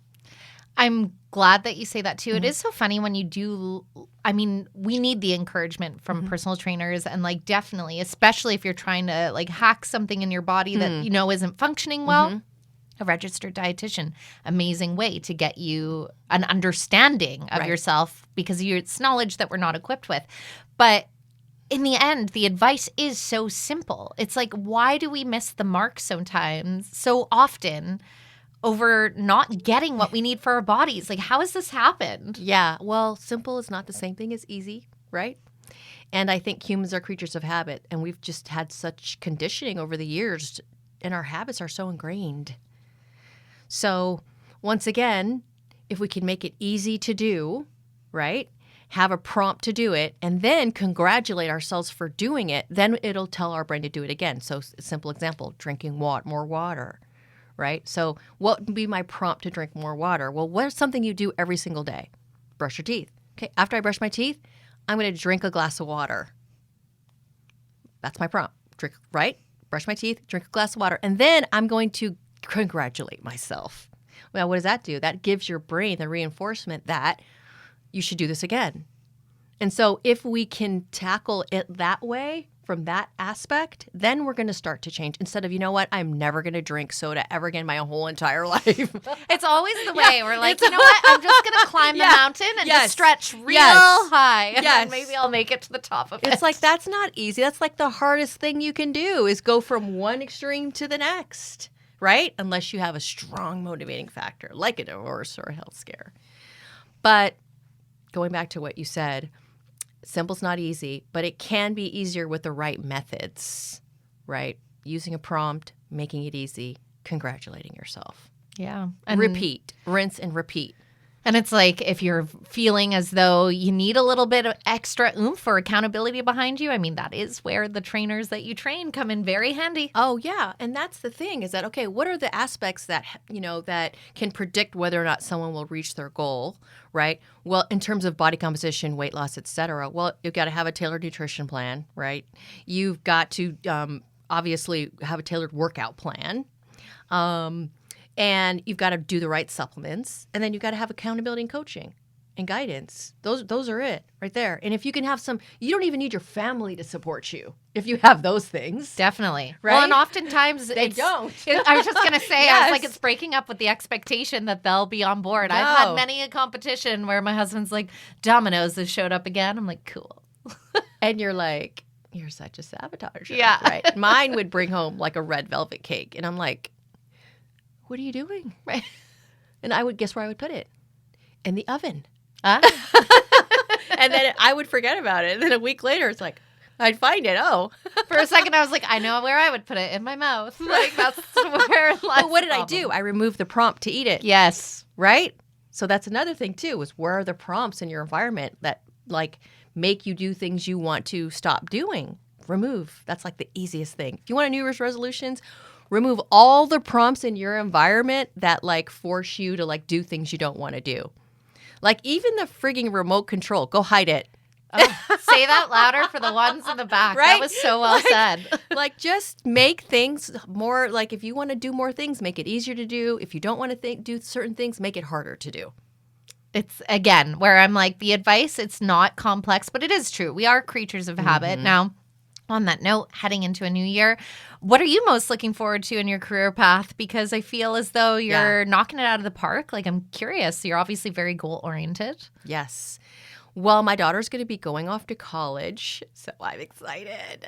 I'm glad that you say that too. It is so funny when you do. I mean, we need the encouragement from personal trainers, and definitely, especially if you're trying to hack something in your body that isn't functioning well. A registered dietitian, amazing way to get you an understanding of yourself because it's knowledge that we're not equipped with. But in the end, the advice is so simple. It's like, why do we miss the mark sometimes so often over not getting what we need for our bodies? How has this happened? Yeah, well, simple is not the same thing as easy, right? And I think humans are creatures of habit, and we've just had such conditioning over the years, and our habits are so ingrained. So once again, if we can make it easy to do, right? Have a prompt to do it, and then congratulate ourselves for doing it, then it'll tell our brain to do it again. So simple example, drinking more water. Right? So what would be my prompt to drink more water? Well, what is something you do every single day? Brush your teeth. Okay, after I brush my teeth, I'm going to drink a glass of water. That's my prompt. Drink, right? Brush my teeth, drink a glass of water, and then I'm going to congratulate myself. Well, what does that do? That gives your brain the reinforcement that you should do this again. And so if we can tackle it that way, from that aspect, then we're going to start to change. Instead of, I'm never going to drink soda ever again my whole entire life. It's always the way. We're like, you know what? I'm just going to climb the mountain and just stretch real high. And then maybe I'll make it to the top of it. It's like, that's not easy. That's like the hardest thing you can do is go from one extreme to the next, right? Unless you have a strong motivating factor like a divorce or a health scare. But going back to what you said, simple's not easy, but it can be easier with the right methods, right? Using a prompt, making it easy, congratulating yourself. Yeah. And repeat, rinse and repeat. And it's like if you're feeling as though you need a little bit of extra oomph or accountability behind you, I mean, that is where the trainers that you train come in very handy. Oh, yeah. And that's the thing is that, okay, what are the aspects that, that can predict whether or not someone will reach their goal, right? Well, in terms of body composition, weight loss, et cetera, well, you've got to have a tailored nutrition plan, right? You've got to obviously have a tailored workout plan. And you've got to do the right supplements. And then you've got to have accountability and coaching and guidance. Those are it right there. And if you can have you don't even need your family to support you if you have those things. Definitely. Right? Well, and oftentimes they don't. I was just going to say, Yes. I was like, it's breaking up with the expectation that they'll be on board. No. I've had many a competition where my husband's like, Domino's has showed up again. I'm like, cool. And you're like, you're such a sabotager. Yeah. Right. Mine would bring home like a red velvet cake. And I'm like, what are you doing? Right. And I would guess where I would put it? In the oven. Huh? And then I would forget about it. And then a week later, it's like, I'd find it. Oh. For a second, I was like, I know where I would put it, in my mouth. Like, that's where But what did I do? I removed the prompt to eat it. Yes. Right? So that's another thing, too, is where are the prompts in your environment that, like, make you do things you want to stop doing? Remove. That's, like, the easiest thing. If you want a New Year's resolutions, remove all the prompts in your environment that, like, force you to, like, do things you don't want to do. Like, even the frigging remote control. Go hide it. Oh, say that louder for the ones in the back. Right? That was so well said. Like, just make things more, like, if you want to do more things, make it easier to do. If you don't want to do certain things, make it harder to do. It's, again, where I'm like, the advice, it's not complex, but it is true. We are creatures of habit. Now, on that note, heading into a new year, what are you most looking forward to in your career path? Because I feel as though you're knocking it out of the park. Like, I'm curious. You're obviously very goal-oriented. Yes. Well, my daughter's going to be going off to college, so I'm excited.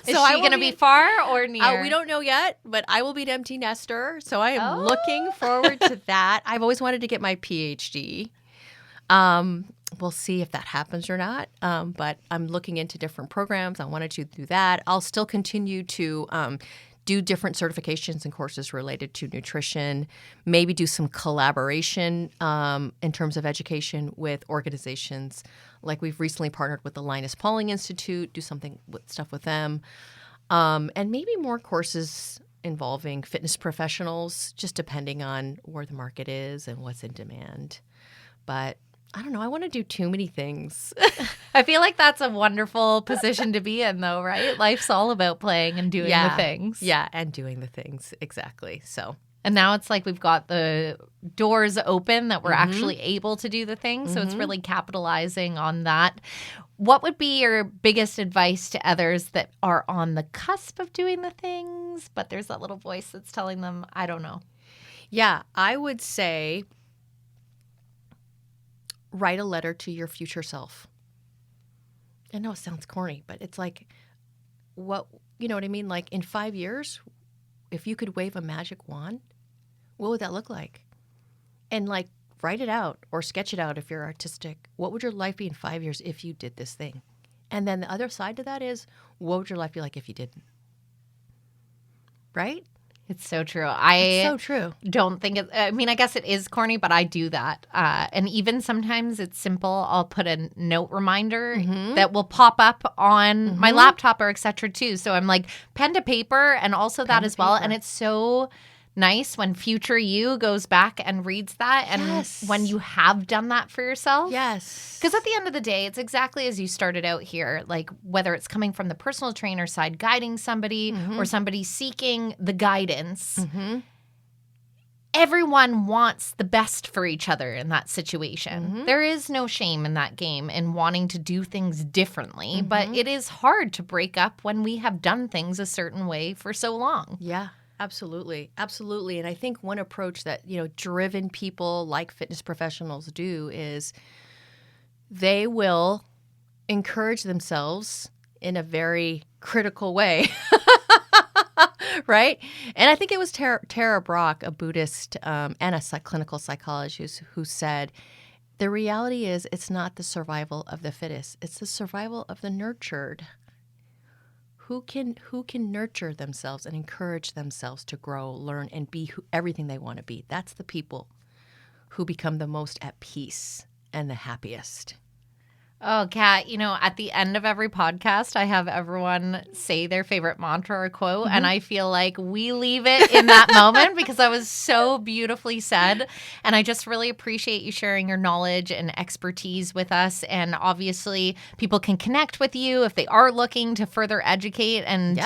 Is she going to be far or near? We don't know yet, but I will be an empty nester, so I am looking forward to that. I've always wanted to get my PhD. We'll see if that happens or not, but I'm looking into different programs. I wanted to do that. I'll still continue to do different certifications and courses related to nutrition, maybe do some collaboration in terms of education with organizations. Like we've recently partnered with the Linus Pauling Institute, do something with stuff with them, and maybe more courses involving fitness professionals, just depending on where the market is and what's in demand. But I don't know. I want to do too many things. I feel like that's a wonderful position to be in, though, right? Life's all about playing and doing the things. Yeah, and doing the things. Exactly. So, and now it's like we've got the doors open that we're actually able to do the things. So it's really capitalizing on that. What would be your biggest advice to others that are on the cusp of doing the things, but there's that little voice that's telling them, I don't know? Yeah, I would say write a letter to your future self. I know it sounds corny, but it's like, what, you know what I mean? Like in 5 years, if you could wave a magic wand, what would that look like? And like write it out or sketch it out if you're artistic. What would your life be in 5 years if you did this thing? And then the other side to that is, what would your life be like if you didn't? Right? It's so true. It's so true. Don't think it, I mean, I guess it is corny, but I do that. And even sometimes it's simple. I'll put a note reminder that will pop up on my laptop or et cetera too. So I'm like pen to paper and also that as well. And it's so nice when future you goes back and reads that and when you have done that for yourself. Yes. Because at the end of the day, it's exactly as you started out here, like whether it's coming from the personal trainer side, guiding somebody or somebody seeking the guidance. Everyone wants the best for each other in that situation. There is no shame in that game in wanting to do things differently, but it is hard to break up when we have done things a certain way for so long. Yeah. Absolutely. Absolutely. And I think one approach that, you know, driven people like fitness professionals do is they will encourage themselves in a very critical way. Right? And I think it was Tara Brach, a Buddhist and a clinical psychologist, who said, the reality is it's not the survival of the fittest. It's the survival of the nurtured. Who can nurture themselves and encourage themselves to grow, learn, and be everything they want to be? That's the people who become the most at peace and the happiest. Oh, Kat, you know, at the end of every podcast, I have everyone say their favorite mantra or quote, and I feel like we leave it in that moment because that was so beautifully said. And I just really appreciate you sharing your knowledge and expertise with us. And obviously, people can connect with you if they are looking to further educate. And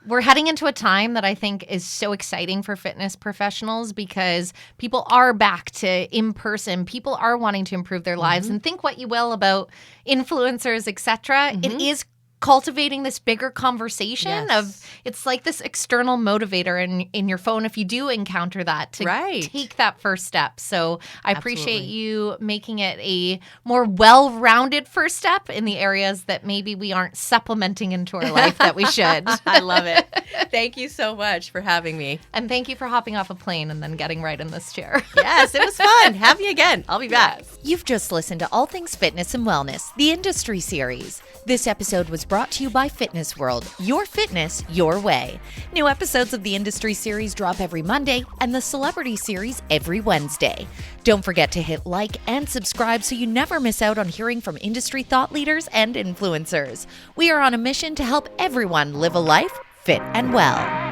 we're heading into a time that I think is so exciting for fitness professionals because people are back to in person. People are wanting to improve their lives, and think what you will about influencers, etc. It is cultivating this bigger conversation of it's like this external motivator in your phone if you do encounter that to take that first step. So I appreciate you making it a more well-rounded first step in the areas that maybe we aren't supplementing into our life that we should. I love it. Thank you so much for having me. And thank you for hopping off a plane and then getting right in this chair. Yes, it was fun. Have me again. I'll be back. You've just listened to All Things Fitness and Wellness, the Industry Series. This episode was brought to you by Fitness World, your fitness, your way. New episodes of the Industry Series drop every Monday and the Celebrity Series every Wednesday. Don't forget to hit like and subscribe so you never miss out on hearing from industry thought leaders and influencers. We are on a mission to help everyone live a life fit and well.